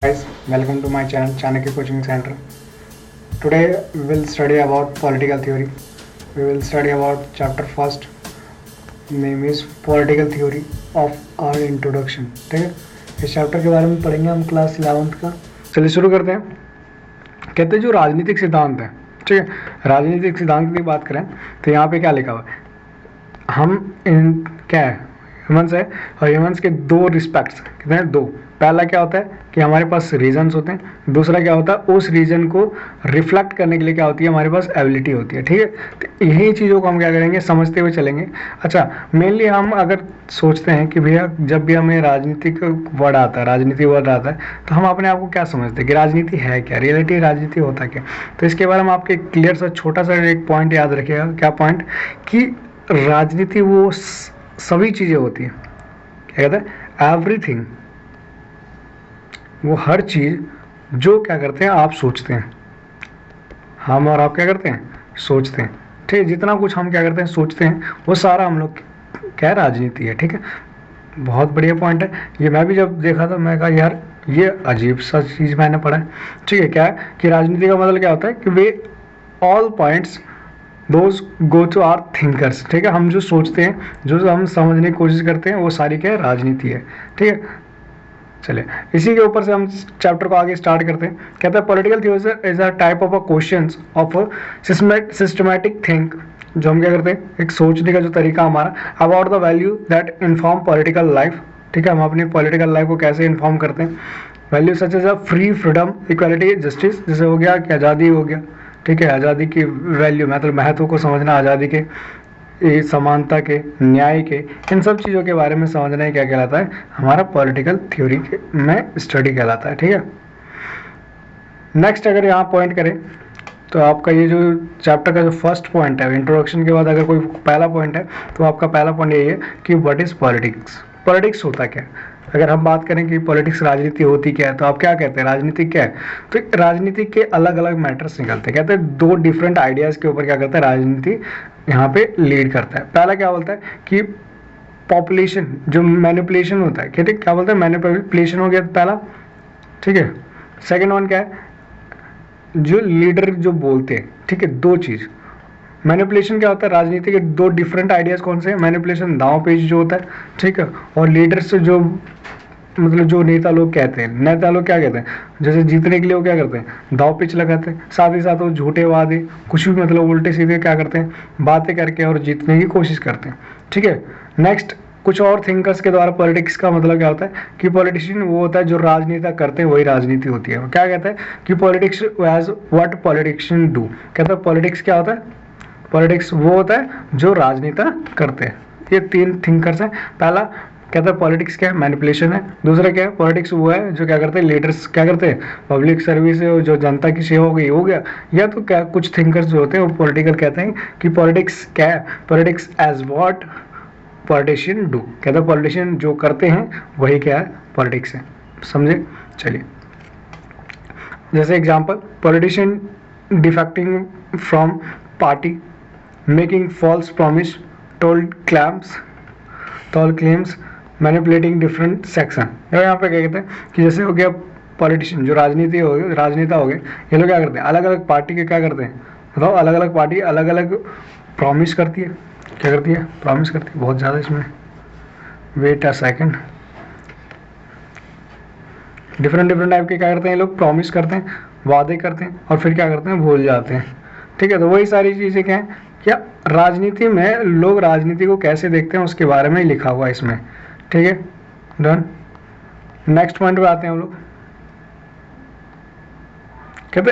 Guys, welcome to my channel Chanakya Coaching Center. Today we will study about political theory. We will study about chapter first, name is political theory of our introduction. ठीक है, इस chapter के बारे में पढ़ेंगे हम class 11th का. चलिए शुरू करते हैं. कहते हैं जो राजनीतिक सिद्धांत है, ठीक है, राजनीतिक सिद्धांत की बात करें तो यहाँ पे क्या लिखा हुआ है, हम इन क्या है ह्यूमंस है और ह्यूमंस के दो रिस्पेक्ट्स कितने हैं, दो. पहला क्या होता है कि हमारे पास रीजन्स होते हैं, दूसरा क्या होता है उस रीजन को रिफ्लेक्ट करने के लिए क्या होती है हमारे पास एबिलिटी होती है. ठीक है, तो यही चीज़ों को हम क्या करेंगे समझते हुए चलेंगे. अच्छा, मेनली हम अगर सोचते हैं कि भैया जब भी हमें राजनीतिक वर्ड आता है, राजनीति वर्ड आता है, तो हम अपने आप को क्या समझते हैं कि राजनीति है क्या, रियलिटी राजनीति होता क्या. तो इसके बारे में आपके क्लियर सा छोटा सा एक पॉइंट याद रखिएगा. क्या पॉइंट? कि राजनीति वो सभी चीज़ें होती हैं, क्या कहते हैं, एवरीथिंग, वो हर चीज़ जो क्या करते हैं आप सोचते हैं, हम और आप क्या करते हैं सोचते हैं. ठीक है, जितना कुछ हम क्या करते हैं सोचते हैं वो सारा हम लोग क्या राजनीति है. ठीक है, बहुत बढ़िया पॉइंट है. ये मैं भी जब देखा था मैं कहा यार ये अजीब सा चीज़ मैंने पढ़ा है. ठीक है, क्या है कि राजनीति का मतलब क्या होता है कि we all points those go to our thinkers. ठीक है, हम जो सोचते हैं, जो हम समझने की कोशिश करते हैं, वो सारी क्या है राजनीति है. ठीक है, चलिए इसी के ऊपर से हम चैप्टर को आगे स्टार्ट करते हैं. कहते हैं political theory is a type of a questions of systematic think, जो हम क्या करते हैं एक सोचने का जो तरीका हमारा about the value that inform political life. ठीक है, हम अपनी पॉलिटिकल लाइफ को कैसे इन्फॉर्म करते हैं. Value such as a free, freedom, equality, justice, जैसे हो गया कि आज़ादी हो गया. ठीक है, आज़ादी की वैल्यू मतलब महत्व को समझना, आज़ादी के, समानता के, न्याय के, इन सब चीज़ों के बारे में समझना ही क्या कहलाता है हमारा पॉलिटिकल थ्योरी में स्टडी कहलाता है. ठीक है, नेक्स्ट अगर यहाँ पॉइंट करें तो आपका ये जो चैप्टर का जो फर्स्ट पॉइंट है, इंट्रोडक्शन के बाद अगर कोई पहला पॉइंट है तो आपका पहला पॉइंट यही है कि व्हाट इज़ पॉलिटिक्स. पॉलिटिक्स होता क्या है. अगर हम बात करें कि पॉलिटिक्स राजनीति होती क्या है तो आप क्या कहते हैं राजनीति क्या है. तो राजनीति के अलग अलग मैटर्स निकलते हैं. कहते हैं दो डिफरेंट आइडियाज़ के ऊपर क्या करता है राजनीति यहाँ पे लीड करता है. पहला क्या बोलता है कि पॉपुलेशन जो मैनिपुलेशन होता है, ठीक, क्या बोलते हैं मैनिपुलेशन हो गया पहला. ठीक है, सेकेंड वन क्या है जो लीडर जो बोलते हैं. ठीक है, दो चीज़. मैनिपुलेशन क्या होता है राजनीति के दो डिफरेंट आइडियाज़ कौन से हैं. मैनिपुलेशन दांव पेच जो होता है, ठीक है, और लीडर्स जो मतलब जो नेता लोग कहते हैं, नेता लोग क्या कहते हैं जैसे जीतने के लिए वो क्या करते हैं दाव पेच लगाते हैं, साथ ही साथ वो झूठे वादे कुछ भी मतलब उल्टे सीधे क्या करते हैं बातें करके और जीतने की कोशिश करते हैं. ठीक है, नेक्स्ट कुछ और थिंकर्स के द्वारा पॉलिटिक्स का मतलब क्या होता है कि पॉलिटिशियन वो होता है जो राजनेता करते हैं वही राजनीति होती है. क्या कहते हैं कि politics as what politician do. कहते हैं पॉलिटिक्स क्या होता है, पॉलिटिक्स वो होता है जो राजनेता करते हैं. ये तीन थिंकर्स हैं. पहला कहता है पॉलिटिक्स क्या है मैनिपुलेशन है. दूसरा क्या है पॉलिटिक्स वो है जो क्या करते हैं लीडर्स क्या करते हैं पब्लिक सर्विस है जो जनता की सेवा हो गई हो गया. या तो क्या कुछ थिंकर्स जो होते हैं वो पॉलिटिकल कहते हैं कि पॉलिटिक्स क्या है, politics as what politician do. कहते हैं पॉलिटिशियन जो करते हैं वही क्या है पॉलिटिक्स है. समझे. चलिए जैसे example politician defecting from party, making false promise, told claims, manipulating different section. यहाँ पे क्या कहते हैं कि जैसे हो गया पॉलिटिशियन जो राजनेता हो गए, ये लोग क्या करते हैं अलग अलग पार्टी के क्या करते हैं बताओ, अलग अलग पार्टी अलग अलग प्रॉमिस करती है. क्या करती है प्रॉमिस करती है. बहुत ज़्यादा इसमें wait a second. Different type के क्या करते हैं ये लोग प्रॉमिस करते हैं, वादे करते हैं और फिर क्या करते हैं भूल जाते हैं. ठीक है, तो वही सारी चीज़ें क्या हैं क्या राजनीति में लोग राजनीति को कैसे देखते हैं उसके बारे में लिखा हुआ है इसमें. ठीक है, डन. नेक्स्ट पॉइंट पे आते हैं हम लोग. कहते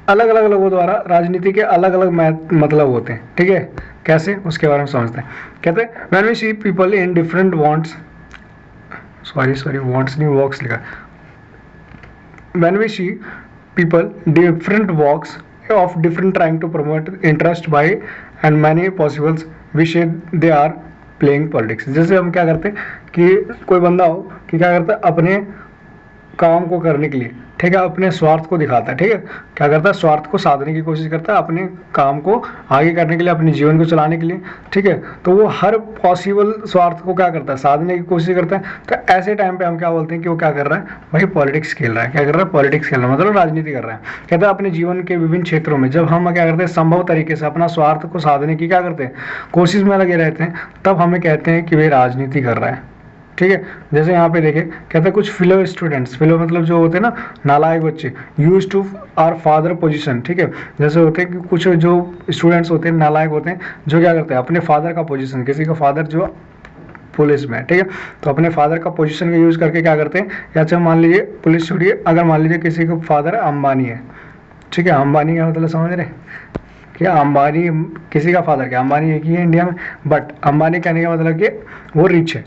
अलग अलग लोगों द्वारा राजनीति के अलग अलग मतलब होते हैं. ठीक है, कैसे उसके बारे में समझते हैं. कहते हैं when we see people in different wants, sorry wants नहीं वॉक्स लिखा. When we see people different walks of different trying to promote interest by and many possibles we say they are playing politics. जैसे हम क्या करते हैं कि कोई बंदा हो कि क्या करता है अपने काम को करने के लिए, ठीक है, अपने स्वार्थ को दिखाता है, ठीक है, क्या करता है, स्वार्थ को साधने की कोशिश करता है अपने काम को आगे करने के लिए, अपने जीवन को चलाने के लिए, ठीक है। तो वो हर पॉसिबल स्वार्थ को क्या करता है, साधने की कोशिश करता है। तो ऐसे टाइम पे हम क्या बोलते हैं कि वो क्या कर रहा है, भाई पॉलिटिक्स खेल रहा है। क्या कर रहा है, पॉलिटिक्स खेल रहा है, मतलब राजनीति कर रहा है। कहता है अपने जीवन के विभिन्न क्षेत्रों में जब हम क्या करते हैं, संभव तरीके से अपना स्वार्थ को साधने की क्या करते हैं, कोशिश में लगे रहते हैं, तब हमें कहते हैं कि वे राजनीति कर रहा है, ठीक है। जैसे यहाँ पे देखें, कहते हैं कुछ फिलो स्टूडेंट्स, फिलो मतलब जो होते हैं ना नालायक बच्चे, use to our father position, ठीक है। जैसे होते हैं कि कुछ जो स्टूडेंट्स होते हैं नालायक होते हैं, जो क्या करते हैं अपने फादर का पोजीशन, किसी का फादर जो पुलिस में है, ठीक है, तो अपने फादर का पोजीशन का यूज करके क्या करते हैं, या चाहे मान लीजिए पुलिस छोड़िए, अगर मान लीजिए किसी का फादर अंबानी है, ठीक है, अंबानी का मतलब समझ रहे क्या, अंबानी किसी का फादर, क्या अंबानी एक ही है इंडिया में, बट अंबानी कहने का मतलब कि वो रिच है,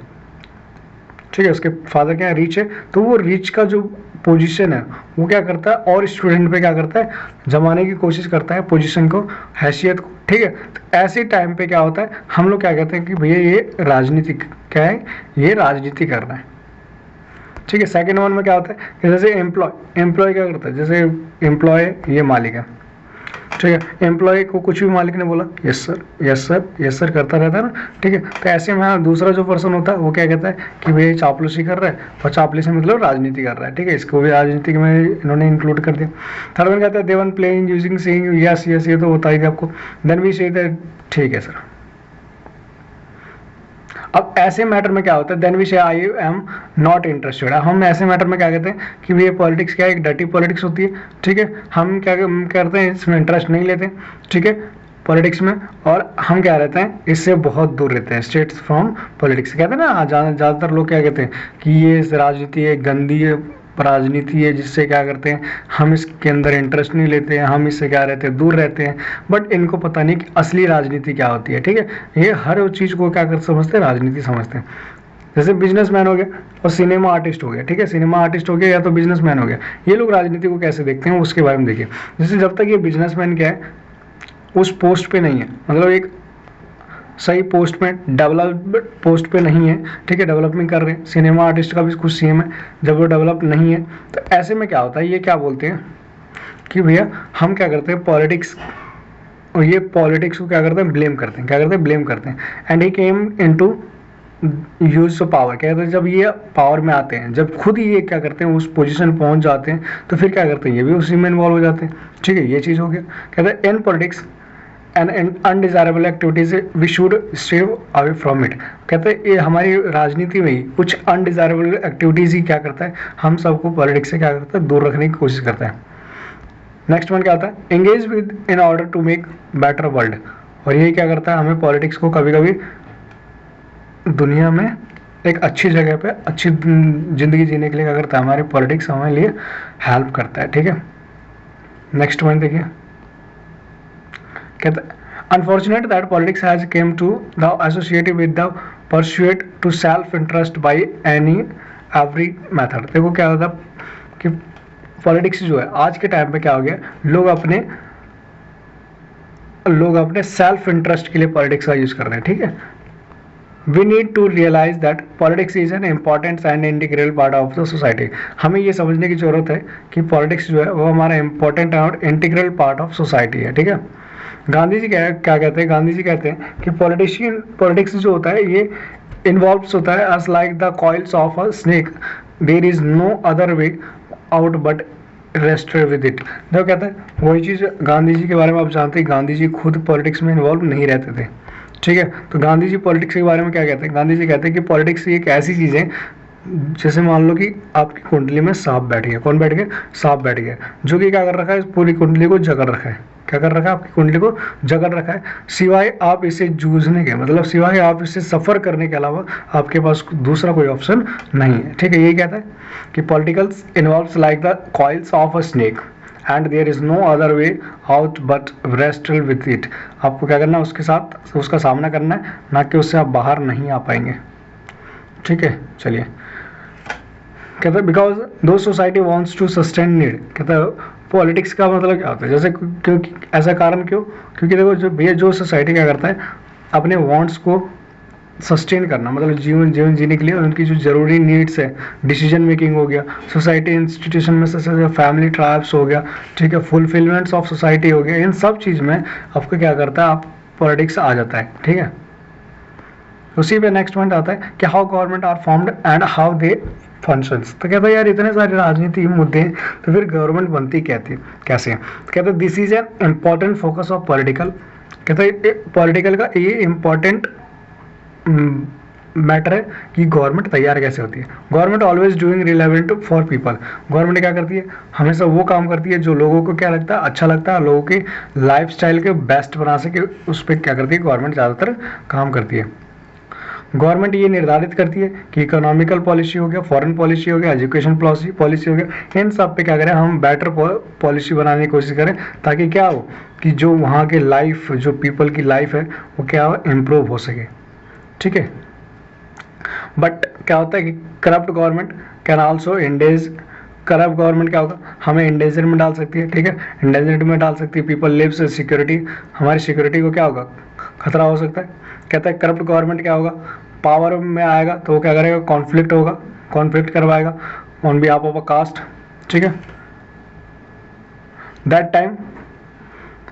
ठीक है, उसके फादर क्या रिच है, तो वो रिच का जो पोजीशन है वो क्या करता है और स्टूडेंट पे क्या करता है, जमाने की कोशिश करता है पोजीशन को, हैसियत को, ठीक है। तो ऐसे टाइम पे क्या होता है, हम लोग क्या कहते हैं कि भैया ये राजनीति क्या है, ये राजनीति कर रहा है, ठीक है। सेकेंड वन में क्या होता है कि जैसे एम्प्लॉय क्या करता है, जैसे एम्प्लॉय ये मालिक है, ठीक है, एम्प्लॉय को कुछ भी मालिक ने बोला yes sir yes sir yes sir करता रहता है ना, ठीक है। तो ऐसे में दूसरा जो पर्सन होता है वो क्या कहता है कि भाई चापलूसी कर रहा है, और चापलूसी मतलब राजनीति कर रहा है, ठीक है, इसको भी राजनीति में इन्होंने इंक्लूड कर दिया। थर्ड वन कहता है they one playing using saying yes yes, ये तो होता ही आपको, देन वी से दैट ठीक है सर। अब ऐसे मैटर में क्या होता है, देन वी से आई एम नॉट इंटरेस्टेड। हम ऐसे मैटर में क्या कहते हैं कि ये पॉलिटिक्स क्या है, एक डर्टी पॉलिटिक्स होती है, ठीक है, हम क्या करते हैं इसमें इंटरेस्ट नहीं लेते, ठीक है, पॉलिटिक्स में, और हम क्या रहते हैं इससे बहुत दूर रहते हैं, स्टेट्स फ्रॉम पॉलिटिक्स। कहते हैं ना ज़्यादातर लोग क्या कहते हैं कि ये राजनीति है, गंदी राजनीति है, जिससे क्या करते हैं हम इसके अंदर इंटरेस्ट नहीं लेते हैं, हम इससे क्या रहते हैं दूर रहते हैं। बट इनको पता नहीं कि असली राजनीति क्या होती है, ठीक है, ये हर चीज़ को क्या कर समझते हैं, राजनीति समझते हैं। जैसे बिजनेसमैन हो गया और सिनेमा आर्टिस्ट हो गया, ठीक है, सिनेमा आर्टिस्ट हो गया या तो बिजनेसमैन हो गया, ये लोग राजनीति को कैसे देखते हैं उसके बारे में देखिए। जैसे जब तक ये बिजनेसमैन क्या है उस पोस्ट पे नहीं है, मतलब एक सही पोस्ट में, डेवलप पोस्ट पे नहीं है, ठीक है, डेवलपमेंट कर रहे हैं, सिनेमा आर्टिस्ट का भी कुछ सेम है, जब वो डेवलप नहीं है तो ऐसे में क्या होता है, ये क्या बोलते हैं कि भैया हम क्या करते हैं पॉलिटिक्स, और ये पॉलिटिक्स को क्या करते हैं ब्लेम करते हैं, क्या करते हैं ब्लेम करते हैं। And he came into use of power, क्या कहते हैं जब ये पावर में आते हैं, जब खुद ही ये क्या करते हैं उस पोजीशन पहुंच जाते हैं, तो फिर क्या करते हैं ये भी उसी में इन्वॉल्व हो जाते हैं, ठीक है, ये चीज़ हो गया। कहते हैं in politics and undesirable activities we should stay away from it. कहते हैं ये हमारी राजनीति में ही कुछ अनडिजायरेबल एक्टिविटीज़ ही क्या करता है, हम सबको पॉलिटिक्स से क्या करता है दूर रखने की कोशिश करता है। नेक्स्ट वन क्या होता है, engage with in order to make better world, और ये क्या करता है हमें पॉलिटिक्स को कभी कभी दुनिया में एक अच्छी जगह पे अच्छी ज़िंदगी जीने के लिए क्या करता है, हमारे पॉलिटिक्स हमारे लिए हेल्प करता है, ठीक है। नेक्स्ट वन देखिए, कहते हैं unfortunate that politics has come to the associated with the pursuit to self interest by any every method. देखो क्या होता है कि पॉलिटिक्स जो है आज के टाइम पे क्या हो गया, लोग अपने सेल्फ इंटरेस्ट के लिए पॉलिटिक्स का यूज कर रहे हैं, ठीक है। We need to realize that politics is an important and integral part of the society। हमें ये समझने की जरूरत है कि पॉलिटिक्स जो है वो हमारा इम्पोर्टेंट और इंटीग्रल पार्ट ऑफ सोसाइटी है, ठीक है। गांधी जी क्या कहते हैं, गांधी जी कहते हैं कि पॉलिटिक्स जो होता है ये इन्वॉल्व्स होता है as like the coils of a snake, there is no other way out but rest with it. जो कहते हैं वही चीज़ गांधी जी के बारे में आप जानते हैं, गांधी जी खुद पॉलिटिक्स में इन्वॉल्व नहीं रहते थे, ठीक है। तो गांधी जी पॉलिटिक्स के बारे में क्या कहते हैं, गांधी जी कहते हैं कि पॉलिटिक्स एक ऐसी चीज़ है, जैसे मान लो कि आपकी कुंडली में सांप बैठ गया, कौन बैठ गया, सांप बैठ गया, जो कि क्या कर रखा है पूरी कुंडली को जकड़ रखा है, क्या कर रखा है आपकी कुंडली को जकड़ रखा है, सिवाय आप इसे जूझने के, मतलब सिवाय आप इसे सफ़र करने के अलावा आपके पास दूसरा कोई ऑप्शन नहीं है, ठीक है। यही कहता है कि politicals involves like the coils of a snake and there is no other way out but wrestle with it. आपको क्या करना है उसके साथ उसका सामना करना है, ना कि उससे आप बाहर नहीं आ पाएंगे, ठीक है। चलिए कहते हैं because the society wants to sustain need. कहता है पॉलिटिक्स का मतलब क्या होता है, जैसे क्योंकि ऐसा कारण क्यों, क्योंकि देखो जो भैया जो सोसाइटी क्या करता है अपने वांट्स को सस्टेन करना, मतलब जीवन जीने के लिए उनकी जो ज़रूरी नीड्स है, डिसीजन मेकिंग हो गया, सोसाइटी इंस्टीट्यूशन में से फैमिली ट्राइब्स हो गया, ठीक है, फुलफिलमेंट्स ऑफ सोसाइटी हो गया, इन सब चीज़ में आपको क्या करता है, आप पॉलिटिक्स आ जाता है, ठीक है। उसी पे नेक्स्ट पॉइंट आता है कि how government are formed and how they functions. तो कहता है यार इतने सारे राजनीति मुद्दे हैं तो फिर गवर्नमेंट बनती कैसे है। तो कहते हैं this is an important focus of political. कहते हैं पॉलिटिकल का ये इम्पॉर्टेंट मैटर है कि गवर्नमेंट तैयार कैसे होती है। Government always doing relevant for people. Government क्या करती है, हमेशा वो काम करती है जो लोगों को क्या लगता है, अच्छा लगता है, लोगों के लाइफ स्टाइल के बेस्ट बना सके, उस पर क्या करती है गवर्नमेंट ज़्यादातर काम करती है। गवर्नमेंट ये निर्धारित करती है कि इकोनॉमिकल पॉलिसी हो गया, फॉरेन पॉलिसी हो गया, एजुकेशन पॉलिसी हो गया, इन सब पे क्या करें हम बेटर पॉलिसी बनाने की कोशिश करें, ताकि क्या हो कि जो वहाँ के लाइफ, जो पीपल की लाइफ है वो क्या हो, इम्प्रूव हो सके, ठीक है। बट क्या होता है कि corrupt government can also इंडेज, corrupt government क्या होगा, हमें इंडेंजर में डाल सकती है, ठीक है, इंडेंजर में डाल सकती है, पीपल लिव्स सिक्योरिटी, हमारी सिक्योरिटी को क्या होगा, खतरा हो सकता है। कहता है करप्ट गवर्नमेंट क्या होगा, पावर में आएगा तो वो क्या करेगा, कॉन्फ्लिक्ट होगा, कॉन्फ्लिक्ट करवाएगा on behalf of a caste, ठीक है। दैट टाइम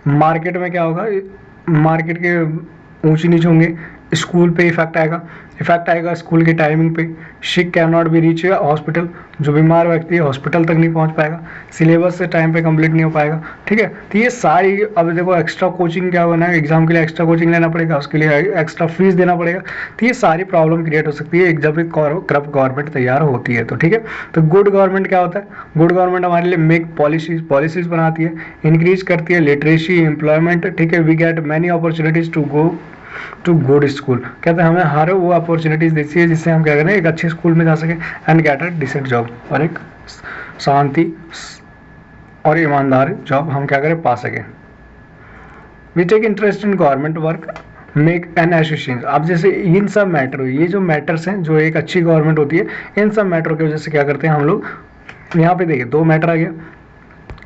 मार्केट में क्या होगा, मार्केट के ऊंची नीचे होंगे, स्कूल पे इफेक्ट आएगा स्कूल की टाइमिंग पे। Sick can not be reach hospital, जो बीमार व्यक्ति है हॉस्पिटल तक नहीं पहुंच पाएगा, सिलेबस से टाइम पे कंप्लीट नहीं हो पाएगा, ठीक है। तो ये सारी, अब देखो एक्स्ट्रा कोचिंग क्या होना है, एग्जाम के लिए एक्स्ट्रा कोचिंग लेना पड़ेगा, उसके लिए एक्स्ट्रा फीस देना पड़ेगा, तो ये सारी प्रॉब्लम क्रिएट हो सकती है जब एक करप्ट गवर्नमेंट तैयार होती है, तो ठीक है। तो गुड गवर्नमेंट क्या होता है, गुड गवर्नमेंट हमारे लिए मेक पॉलिसीज बनाती है, इंक्रीज करती है लिटरेसी, एम्प्लॉयमेंट, ठीक है, we get many opportunities to good school. कहते हैं हमें हर वो अपॉर्चुनिटीज देती है जिससे हम क्या करें, एक अच्छे स्कूल में जा सके and get a decent job, और एक शांति और ईमानदार जॉब हम क्या करें, पा सकें। We take interest in government work, make an association. अब जैसे इन सब मैटर, ये जो मैटर्स हैं जो एक अच्छी गवर्नमेंट होती है, इन सब मैटरों की वजह से क्या करते हैं हम लोग, यहाँ पे देखिए 2 मैटर आ गया,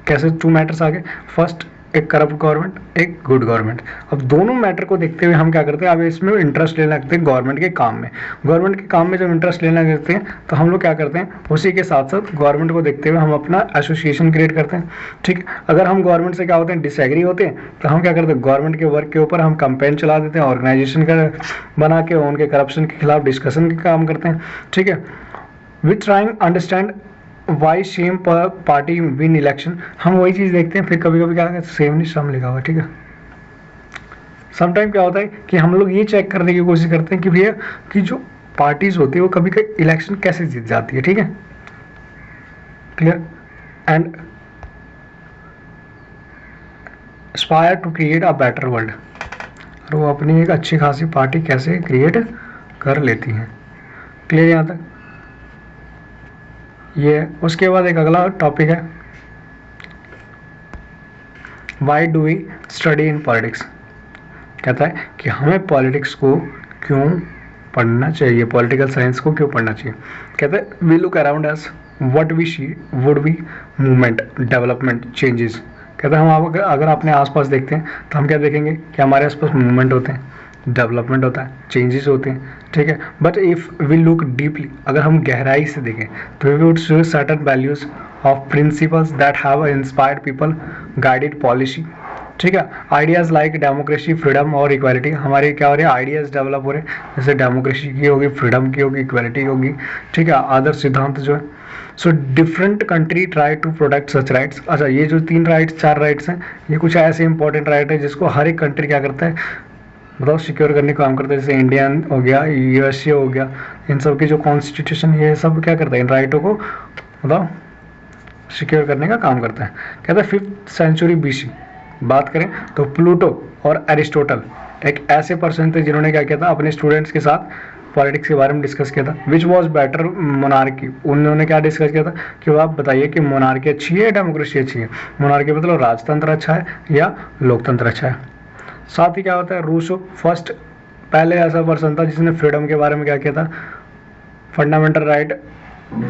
कैसे 2 मैटर्स आ गए, फर्स्ट एक करप्ट गवर्नमेंट, एक गुड गवर्नमेंट। अब दोनों मैटर को देखते हुए हम क्या करते हैं, अब इसमें इंटरेस्ट लेने लगते हैं गवर्नमेंट के काम में। गवर्नमेंट के काम में जब इंटरेस्ट लेने लगते हैं तो हम लोग क्या करते हैं, उसी के साथ साथ गवर्नमेंट को देखते हुए हम अपना एसोसिएशन क्रिएट करते हैं, ठीक। अगर हम गवर्नमेंट से क्या होते हैं, डिसएग्री होते हैं, तो हम क्या करते हैं, गवर्नमेंट के वर्क के ऊपर हम कैंपेन चला देते हैं, ऑर्गेनाइजेशन का बना के उनके करप्शन के खिलाफ डिस्कशन के काम करते हैं, ठीक है। With trying understand why same party win election. हम वही चीज़ देखते हैं, फिर कभी कभी क्या सेम नहीं सम लिखा हुआ, ठीक है। समटाइम क्या होता है कि हम लोग ये चेक करने की कोशिश करते हैं कि भैया कि जो पार्टीज होती है वो कभी कभी इलेक्शन कैसे जीत जाती है, ठीक है, clear. And aspire to create a better world, और वो अपनी एक अच्छी खासी पार्टी कैसे क्रिएट कर लेती हैं, क्लियर यहाँ तक ये। उसके बाद एक अगला टॉपिक है, why do we study in politics. कहता है कि हमें पॉलिटिक्स को क्यों पढ़ना चाहिए, पॉलिटिकल साइंस को क्यों पढ़ना चाहिए। कहता है we look around as what we see would be movement, development, changes. कहता है हम अगर अपने आसपास देखते हैं तो हम क्या देखेंगे कि हमारे आसपास मूवमेंट होते हैं, डेवलपमेंट होता है, चेंजेस होते हैं, ठीक है। But if we look deeply, अगर हम गहराई से देखें तो we would see certain values of principles that have inspired people, guided policy, ठीक है। आइडियाज़ लाइक डेमोक्रेसी, फ्रीडम और इक्वालिटी, हमारे क्या हो रहे हैं, आइडियाज़ डेवलप हो रहे हैं, जैसे डेमोक्रेसी की होगी, फ्रीडम की होगी, इक्वालिटी होगी, ठीक है, आदर्श सिद्धांत जो है। So different country try to protect such rights. अच्छा, ये जो 3 राइट्स 4 राइट्स हैं, ये कुछ ऐसे इंपॉर्टेंट राइट है जिसको हर एक कंट्री क्या करता है, बताओ, सिक्योर करने का काम करता है। जैसे इंडियन हो गया, यूएसए हो गया, इन सब की जो कॉन्स्टिट्यूशन ये सब क्या करता है, इन राइटों को बताओ सिक्योर करने का काम करता है। कहता है 5th सेंचुरी BC बात करें तो प्लूटो और एरिस्टोटल एक ऐसे पर्सन थे जिन्होंने क्या किया था, अपने स्टूडेंट्स के साथ पॉलिटिक्स के बारे में डिस्कस किया था। विच वॉज बेटर मोनार्की, उन्होंने क्या डिस्कस किया था कि आप बताइए कि मोनार्की अच्छी है या डेमोक्रेसी अच्छी है। मोनार्की मतलब राजतंत्र अच्छा है या लोकतंत्र अच्छा है। साथ ही क्या होता है, रूसो फर्स्ट पहले ऐसा पर्सन था जिसने फ्रीडम के बारे में क्या किया था, फंडामेंटल राइट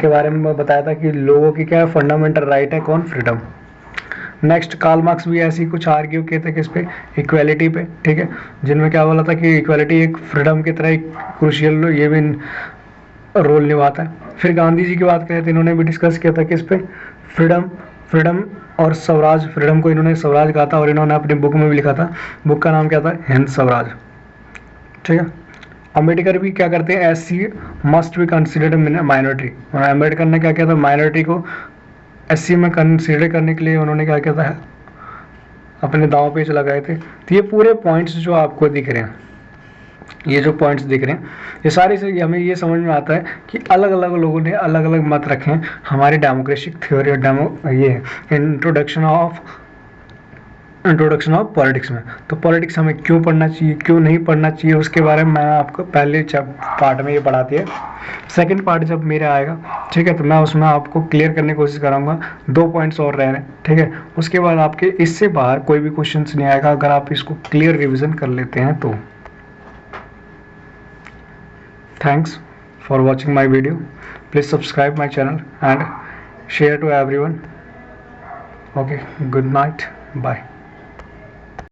के बारे में बताया था कि लोगों की क्या है फंडामेंटल राइट है, कौन, फ्रीडम। नेक्स्ट कार्ल मार्क्स भी ऐसे ही कुछ आर्ग्यू किए थे किस पे, इक्वालिटी पे, ठीक है, जिनमें क्या बोला था कि इक्वालिटी एक फ्रीडम की तरह एक क्रूशियल ये भी रोल निभाता है। फिर गांधी जी की बात करें तो इन्होंने भी डिस्कस किया था किस पे, फ्रीडम, फ्रीडम और स्वराज। फ्रीडम को इन्होंने स्वराज कहा था और इन्होंने अपनी बुक में भी लिखा था, बुक का नाम क्या था, हिंद स्वराज, ठीक है। अम्बेडकर भी क्या करते हैं, SC must be considered minority, और अम्बेडकर ने क्या किया था, माइनॉरिटी को एससी में कंसिडर करने के लिए उन्होंने क्या किया था, अपने दांव पेच लगाए थे। तो ये पूरे पॉइंट्स जो आपको दिख रहे हैं, ये जो पॉइंट्स दिख रहे हैं, ये सारे से हमें ये समझ में आता है कि अलग अलग लोगों ने अलग अलग मत रखे हैं हमारी डेमोक्रेटिक थ्योरी और ये इंट्रोडक्शन ऑफ पॉलिटिक्स में। तो पॉलिटिक्स हमें क्यों पढ़ना चाहिए, क्यों नहीं पढ़ना चाहिए, उसके बारे में मैंने आपको पहले पार्ट में ये पढ़ा दिया। सेकंड पार्ट जब मेरा आएगा, ठीक है, तो मैं उसमें आपको क्लियर करने की कोशिश करूँगा। 2 पॉइंट्स और रह रहे हैं, ठीक है। उसके बाद आपके इससे बाहर कोई भी क्वेश्चन नहीं आएगा अगर आप इसको क्लियर रिविजन कर लेते हैं तो। Thanks for watching my video. Please subscribe my channel and share to everyone. Okay, good night. Bye.